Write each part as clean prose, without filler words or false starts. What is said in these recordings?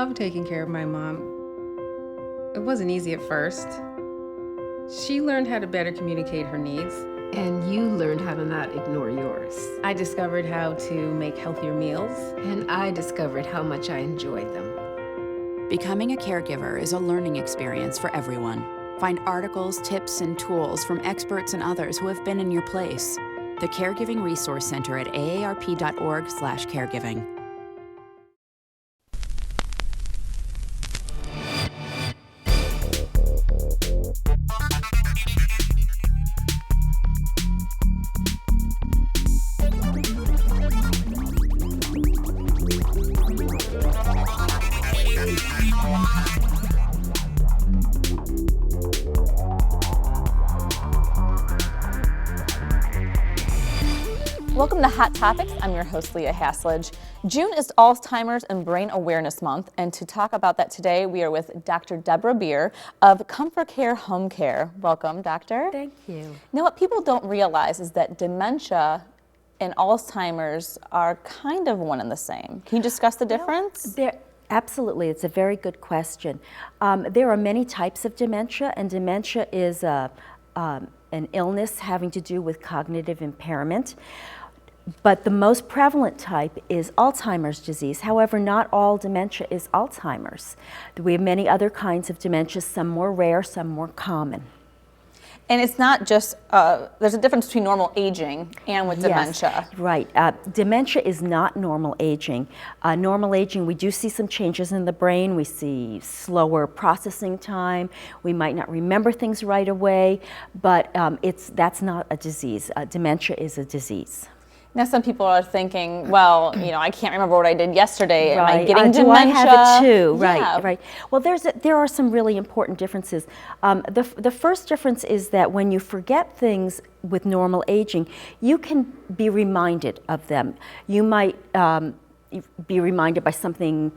love taking care of my mom. It wasn't easy at first. She learned how to better communicate her needs. And you learned how to not ignore yours. I discovered how to make healthier meals. And I discovered how much I enjoyed them. Becoming a caregiver is a learning experience for everyone. Find articles, tips, and tools from experts and others who have been in your place. The Caregiving Resource Center at aarp.org/caregiving. Welcome to Hot Topics. I'm your host, Leah Haslage. June is Alzheimer's and Brain Awareness Month, and to talk about that today, we are with Dr. Deborah Beer of Comfort Care Home Care. Welcome, Doctor. Thank you. Now, what people don't realize is that dementia and Alzheimer's are kind of one and the same. Can you discuss the difference? Absolutely, it's a very good question. There are many types of dementia, and dementia is an illness having to do with cognitive impairment. But the most prevalent type is Alzheimer's disease. However, not all dementia is Alzheimer's. We have many other kinds of dementia, some more rare, some more common. And it's not just, there's a difference between normal aging and with dementia. Yes, right. Dementia is not normal aging. Normal aging, we do see some changes in the brain. We see slower processing time. We might not remember things right away, but that's not a disease. Dementia is a disease. Now some people are thinking, well, I can't remember what I did yesterday. Right. Am I getting dementia? Do I have it too? Right, yeah. right. Well, there are some really important differences. The first difference is that when you forget things with normal aging, you can be reminded of them. You might be reminded by something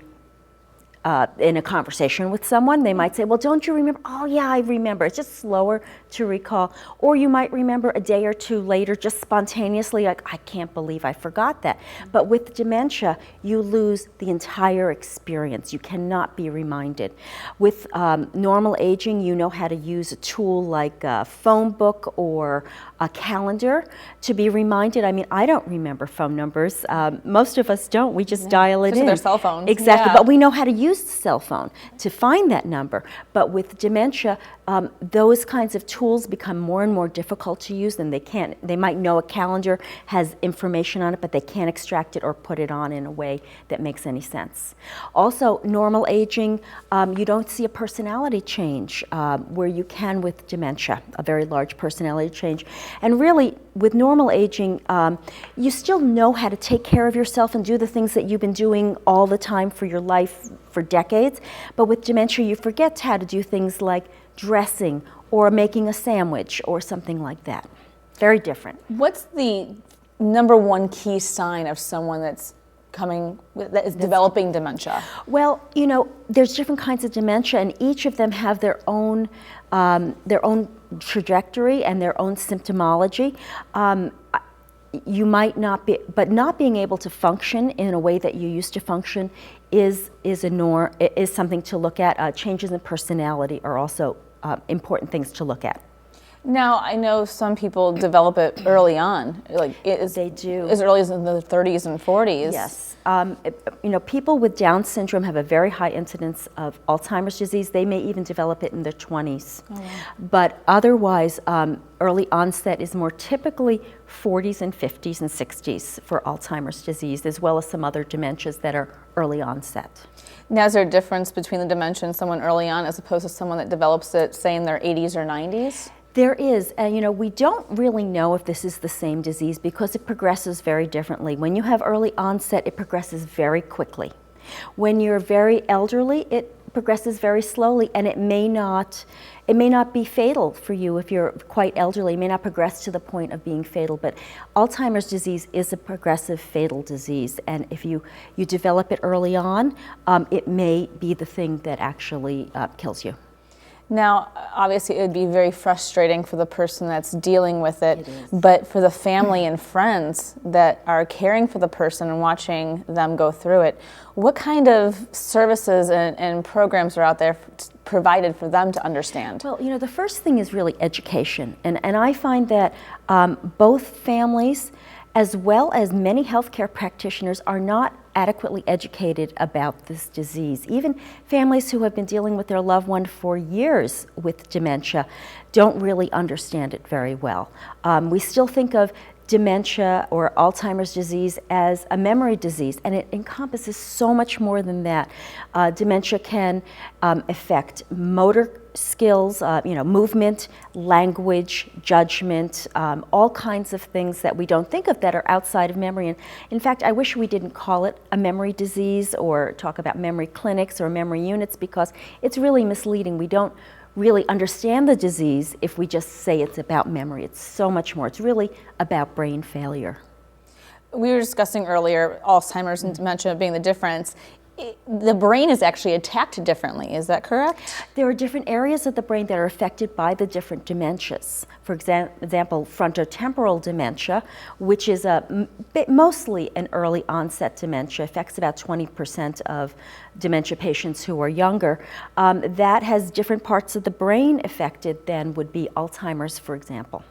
in a conversation with someone. They might say, well, don't you remember? Oh yeah, I remember. It's just slower to recall. Or you might remember a day or two later, just spontaneously, like, I can't believe I forgot that. But with dementia, you lose the entire experience. You cannot be reminded. With normal aging, you know how to use a tool like a phone book or a calendar to be reminded. I mean, I don't remember phone numbers. Most of us don't. We just dial it in. Their cell phones. Exactly, Yeah. but we know how to use the cell phone to find that number. But with dementia, those kinds of tools become more and more difficult to use, and they might know a calendar has information on it, but they can't extract it or put it on in a way that makes any sense. Also, normal aging, you don't see a personality change where you can with dementia, a very large personality change. And really, with normal aging, you still know how to take care of yourself and do the things that you've been doing all the time for your life for decades. But with dementia, you forget how to do things like dressing or making a sandwich or something like that. Very different. What's the number one key sign of someone that is developing dementia? Well, there's different kinds of dementia, and each of them have their own trajectory and their own symptomology. You might not be, but not being able to function in a way that you used to function is something to look at. Changes in personality are also important things to look at. Now, I know some people develop it early on, They do. As early as in the 30s and 40s. Yes. People with Down syndrome have a very high incidence of Alzheimer's disease. They may even develop it in their 20s. Oh, wow. But otherwise, early onset is more typically 40s and 50s and 60s for Alzheimer's disease, as well as some other dementias that are early onset. Now, is there a difference between the dementia in someone early on as opposed to someone that develops it, say, in their 80s or 90s? There is, and we don't really know if this is the same disease because it progresses very differently. When you have early onset, it progresses very quickly. When you're very elderly, it progresses very slowly, and it may not be fatal for you if you're quite elderly. It may not progress to the point of being fatal, but Alzheimer's disease is a progressive fatal disease, and if you develop it early on, it may be the thing that actually kills you. Now, obviously, it would be very frustrating for the person that's dealing with it, but for the family and friends that are caring for the person and watching them go through it, what kind of services and programs are out there provided for them to understand? Well, the first thing is really education. And I find that both families as well as many healthcare practitioners are not adequately educated about this disease. Even families who have been dealing with their loved one for years with dementia don't really understand it very well. We still think of dementia or Alzheimer's disease as a memory disease, and it encompasses so much more than that. Dementia can affect motor skills, movement, language, judgment, all kinds of things that we don't think of that are outside of memory. And in fact, I wish we didn't call it a memory disease or talk about memory clinics or memory units, because it's really misleading. We don't really understand the disease if we just say it's about memory. It's so much more. It's really about brain failure. We were discussing earlier Alzheimer's and dementia being the difference. The brain is actually attacked differently, is that correct? There are different areas of the brain that are affected by the different dementias. For example, frontotemporal dementia, which is mostly an early onset dementia, affects about 20% of dementia patients who are younger. That has different parts of the brain affected than would be Alzheimer's, for example.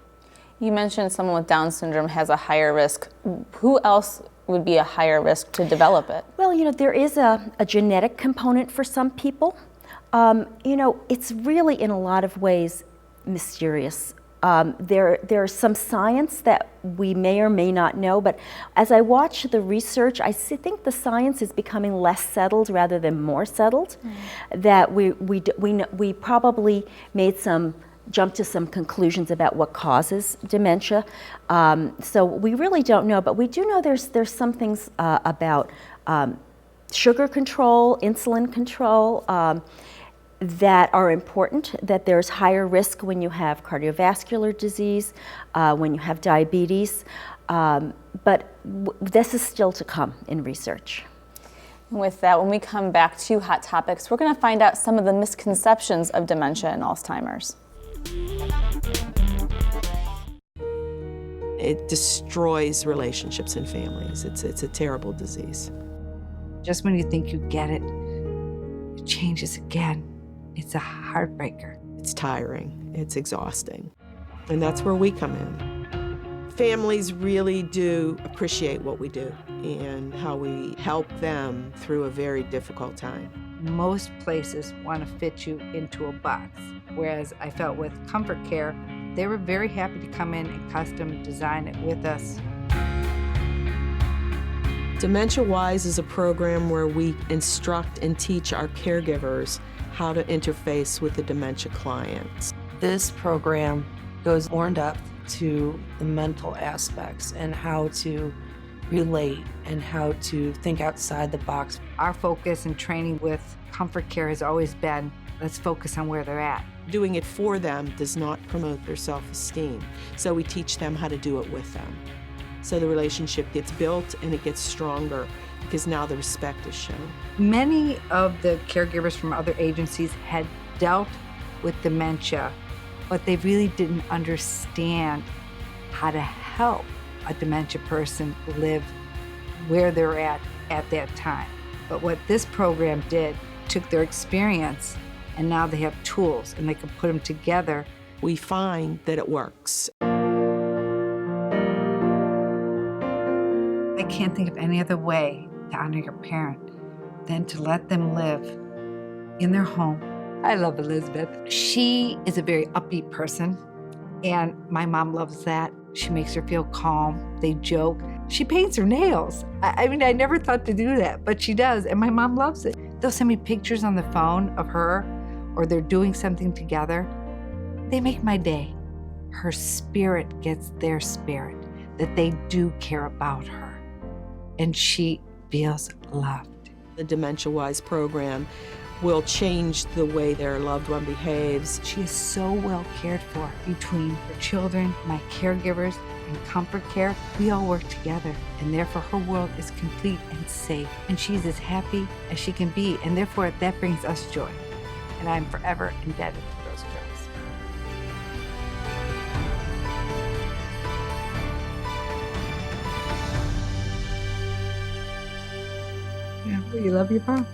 You mentioned someone with Down syndrome has a higher risk. Who else would be a higher risk to develop it? Well, there is a genetic component for some people. It's really in a lot of ways mysterious. There's some science that we may or may not know, but as I watch the research, I think the science is becoming less settled rather than more settled. That we probably jump to some conclusions about what causes dementia. So we really don't know, but we do know there's some things about sugar control, insulin control, that are important, that there's higher risk when you have cardiovascular disease, when you have diabetes, but this is still to come in research. And with that, when we come back to Hot Topics, we're going to find out some of the misconceptions of dementia and Alzheimer's. It destroys relationships and families. It's a terrible disease. Just when you think you get it, it changes again. It's a heartbreaker. It's tiring. It's exhausting. And that's where we come in. Families really do appreciate what we do and how we help them through a very difficult time. Most places want to fit you into a box, whereas I felt with Comfort Care, they were very happy to come in and custom design it with us. Dementia Wise is a program where we instruct and teach our caregivers how to interface with the dementia clients. This program goes more in depth to the mental aspects and how to relate and how to think outside the box. Our focus and training with Comfort Care has always been, let's focus on where they're at. Doing it for them does not promote their self-esteem, so we teach them how to do it with them. So the relationship gets built and it gets stronger because now the respect is shown. Many of the caregivers from other agencies had dealt with dementia, but they really didn't understand how to help a dementia person live where they're at that time. But what this program did, took their experience, and now they have tools and they can put them together. We find that it works. I can't think of any other way to honor your parent than to let them live in their home. I love Elizabeth. She is a very upbeat person, and my mom loves that. She makes her feel calm. They joke. She paints her nails. I mean, I never thought to do that, but she does, and my mom loves it. They'll send me pictures on the phone of her, or they're doing something together. They make my day. Her spirit gets their spirit, that they do care about her, and she feels loved. The Dementia Wise program will change the way their loved one behaves. She is so well cared for. Between her children, my caregivers, and Comfort Care, we all work together, and therefore her world is complete and safe, and she's as happy as she can be, and therefore that brings us joy, and I'm forever indebted to her. You love your mom.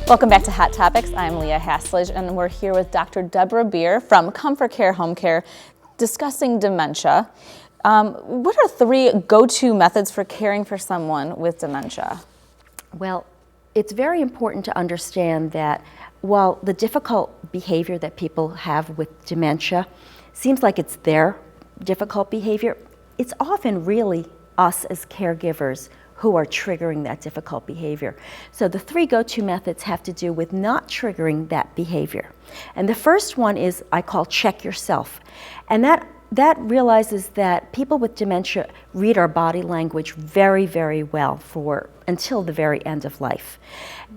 Welcome back to Hot Topics. I'm Leah Haslage, and we're here with Dr. Deborah Beer from Comfort Care Home Care discussing dementia. What are 3 go-to methods for caring for someone with dementia? Well, it's very important to understand that while the difficult behavior that people have with dementia seems like it's their difficult behavior, it's often really us as caregivers who are triggering that difficult behavior. So the 3 go-to methods have to do with not triggering that behavior. And the first one is I call check yourself. And that realizes that people with dementia read our body language very, very well until the very end of life.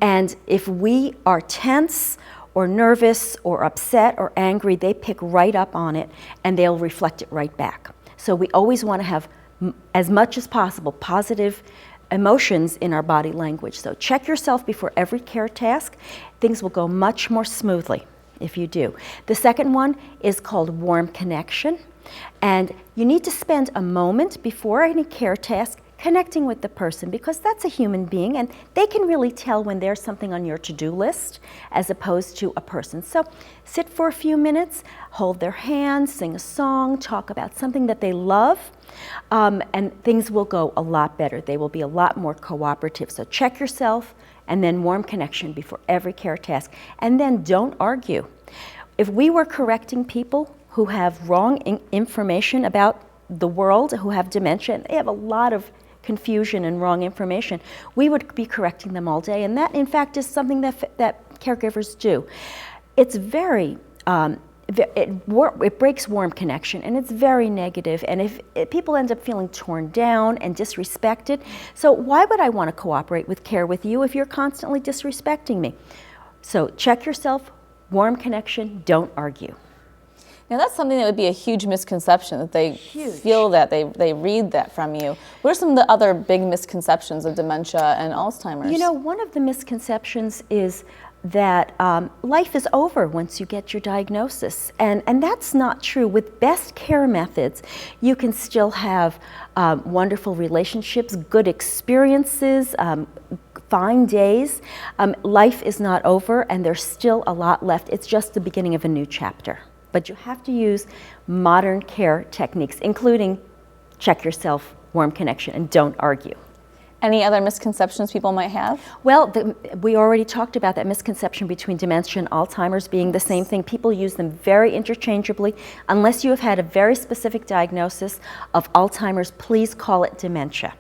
And if we are tense or nervous or upset or angry, they pick right up on it and they'll reflect it right back. So we always want to have as much as possible positive emotions in our body language. So check yourself before every care task. Things will go much more smoothly if you do. The second one is called warm connection. And you need to spend a moment before any care task connecting with the person, because that's a human being and they can really tell when there's something on your to-do list as opposed to a person. So sit for a few minutes, hold their hand, sing a song, talk about something that they love, and things will go a lot better. They will be a lot more cooperative. So check yourself and then warm connection before every care task. And then don't argue. If we were correcting people who have wrong information about the world, who have dementia, and they have a lot of confusion and wrong information, we would be correcting them all day. And that, in fact, is something that caregivers do. It's very, it breaks warm connection, and it's very negative. And if people end up feeling torn down and disrespected, so why would I want to cooperate with care with you if you're constantly disrespecting me? So check yourself, warm connection, don't argue. Now that's something that would be a huge misconception, that they feel that, they read that from you. What are some of the other big misconceptions of dementia and Alzheimer's? You know, one of the misconceptions is that life is over once you get your diagnosis, and that's not true. With best care methods, you can still have wonderful relationships, good experiences, fine days. Life is not over, and there's still a lot left. It's just the beginning of a new chapter. But you have to use modern care techniques, including check yourself, warm connection, and don't argue. Any other misconceptions people might have? Well, we already talked about that misconception between dementia and Alzheimer's being the same thing. People use them very interchangeably. Unless you have had a very specific diagnosis of Alzheimer's, please call it dementia.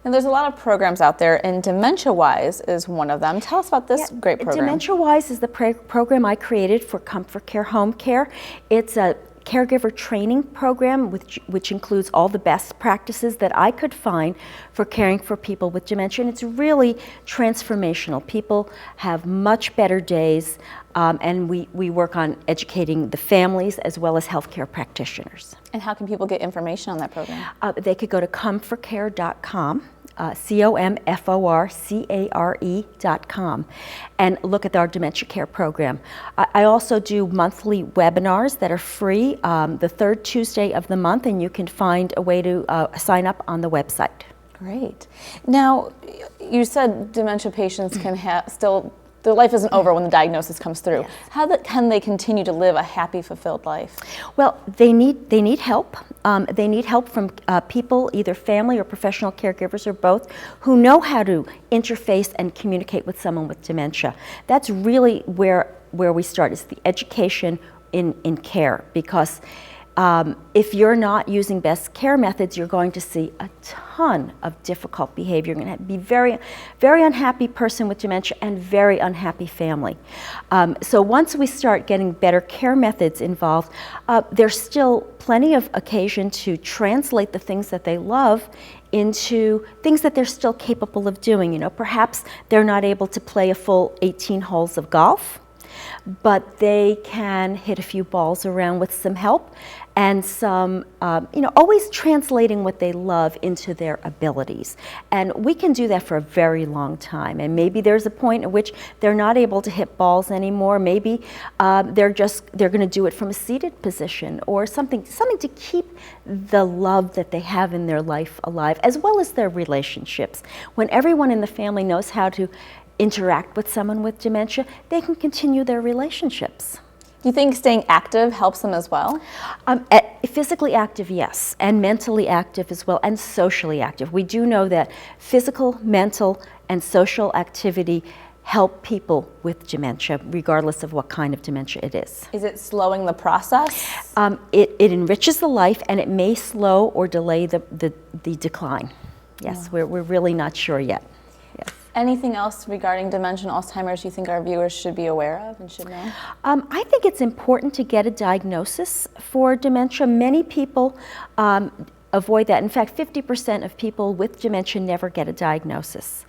Now, there's a lot of programs out there, and Dementia-Wise is one of them. Tell us about this great program. Dementia-Wise is the program I created for Comfort Care Home Care. It's a caregiver training program which includes all the best practices that I could find for caring for people with dementia, and it's really transformational. People have much better days, and we work on educating the families as well as healthcare practitioners. And how can people get information on that program? They could go to comfortcare.com. comforcare.com, and look at our dementia care program. I also do monthly webinars that are free the third Tuesday of the month, and you can find a way to sign up on the website. Great. Now, you said dementia patients can their life isn't over when the diagnosis comes through. Yes. How can they continue to live a happy, fulfilled life? Well, they need help. They need help from people, either family or professional caregivers or both, who know how to interface and communicate with someone with dementia. That's really where we start, is the education in care, because if you're not using best care methods, you're going to see a ton of difficult behavior. You're going to be very, very unhappy person with dementia and very unhappy family. So once we start getting better care methods involved, there's still plenty of occasion to translate the things that they love into things that they're still capable of doing. You know, perhaps they're not able to play a full 18 holes of golf, but they can hit a few balls around with some help and some, always translating what they love into their abilities. And we can do that for a very long time. And maybe there's a point at which they're not able to hit balls anymore. Maybe they're going to do it from a seated position or something to keep the love that they have in their life alive, as well as their relationships. When everyone in the family knows how to interact with someone with dementia, they can continue their relationships. Do you think staying active helps them as well? Physically active, yes, and mentally active as well, and socially active. We do know that physical, mental, and social activity help people with dementia, regardless of what kind of dementia it is. Is it slowing the process? It enriches the life, and it may slow or delay the decline. Yes, we're really not sure yet. Yes. Anything else regarding dementia and Alzheimer's you think our viewers should be aware of and should know? I think it's important to get a diagnosis for dementia. Many people avoid that. In fact, 50% of people with dementia never get a diagnosis.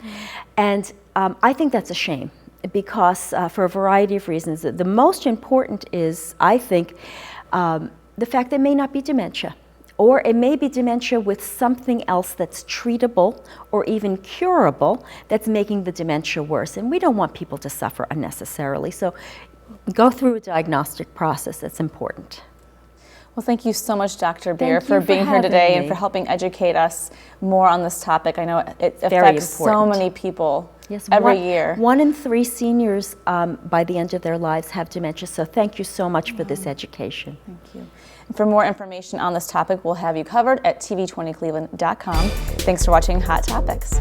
And I think that's a shame because for a variety of reasons. The most important is, I think, the fact that it may not be dementia. Or it may be dementia with something else that's treatable or even curable that's making the dementia worse. And we don't want people to suffer unnecessarily. So go through a diagnostic process. That's important. Well, thank you so much, Dr. Beer, Thank you for being here today me. and for helping educate us more on this topic. I know it Very affects so important. many people Yes, every year. 1 in 3 seniors by the end of their lives have dementia. So thank you so much for this education. Thank you. And for more information on this topic, we'll have you covered at tv20cleveland.com. Thanks for watching Hot Topics.